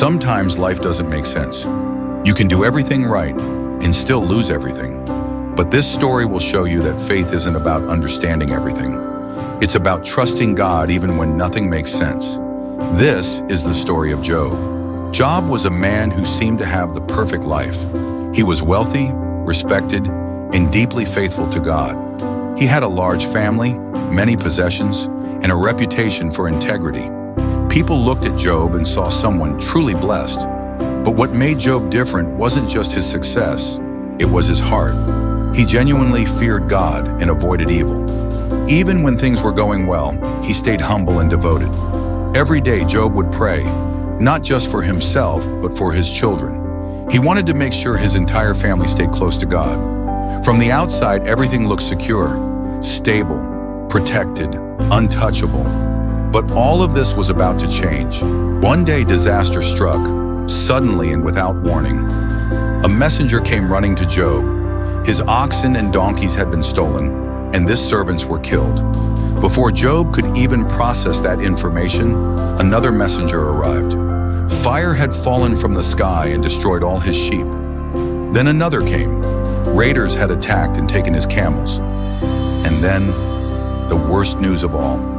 Sometimes life doesn't make sense. You can do everything right and still lose everything. But this story will show you that faith isn't about understanding everything. It's about trusting God even when nothing makes sense. This is the story of Job. Job was a man who seemed to have the perfect life. He was wealthy, respected, and deeply faithful to God. He had a large family, many possessions, and a reputation for integrity. People looked at Job and saw someone truly blessed. But what made Job different wasn't just his success, it was his heart. He genuinely feared God and avoided evil. Even when things were going well, he stayed humble and devoted. Every day Job would pray, not just for himself, but for his children. He wanted to make sure his entire family stayed close to God. From the outside, everything looked secure, stable, protected, untouchable. But all of this was about to change. One day, disaster struck, suddenly and without warning. A messenger came running to Job. His oxen and donkeys had been stolen, and his servants were killed. Before Job could even process that information, another messenger arrived. Fire had fallen from the sky and destroyed all his sheep. Then another came. Raiders had attacked and taken his camels. And then, the worst news of all.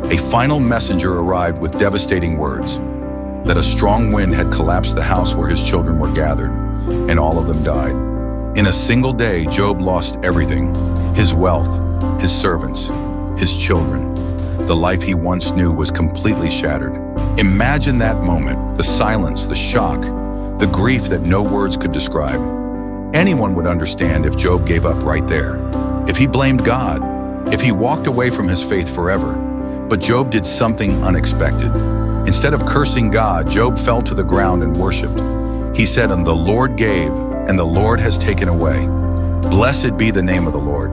A final messenger arrived with devastating words that a strong wind had collapsed the house where his children were gathered, and all of them died. In a single day, Job lost everything: his wealth, his servants, his children. The life he once knew was completely shattered. Imagine that moment, the silence, the shock, the grief that no words could describe. Anyone would understand if Job gave up right there, if he blamed God, if he walked away from his faith forever. But Job did something unexpected. Instead of cursing God, Job fell to the ground and worshiped. He said, "And the Lord gave, and the Lord has taken away. Blessed be the name of the Lord."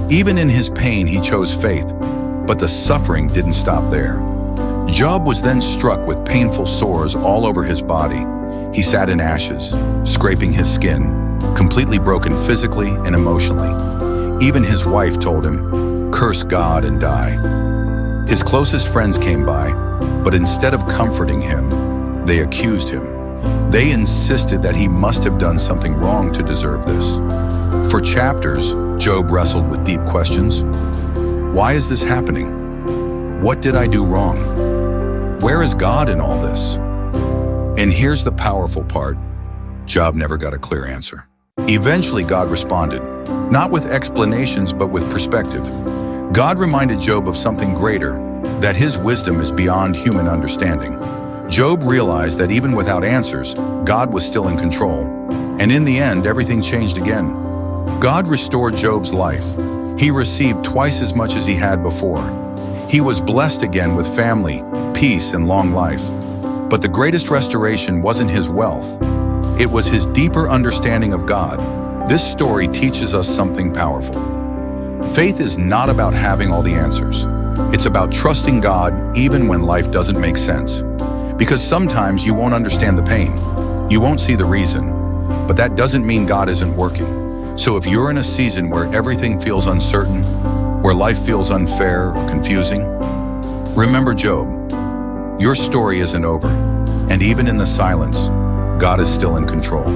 Even in his pain, he chose faith, but the suffering didn't stop there. Job was then struck with painful sores all over his body. He sat in ashes, scraping his skin, completely broken physically and emotionally. Even his wife told him, "Curse God and die." His closest friends came by, but instead of comforting him, they accused him. They insisted that he must have done something wrong to deserve this. For chapters, Job wrestled with deep questions. Why is this happening? What did I do wrong? Where is God in all this? And here's the powerful part. Job never got a clear answer. Eventually, God responded, not with explanations, but with perspective. God reminded Job of something greater, that his wisdom is beyond human understanding. Job realized that even without answers, God was still in control. And in the end, everything changed again. God restored Job's life. He received twice as much as he had before. He was blessed again with family, peace, and long life. But the greatest restoration wasn't his wealth. It was his deeper understanding of God. This story teaches us something powerful. Faith is not about having all the answers. It's about trusting God even when life doesn't make sense. Because sometimes you won't understand the pain. You won't see the reason. But that doesn't mean God isn't working. So if you're in a season where everything feels uncertain, where life feels unfair or confusing, remember Job. Your story isn't over. And even in the silence, God is still in control.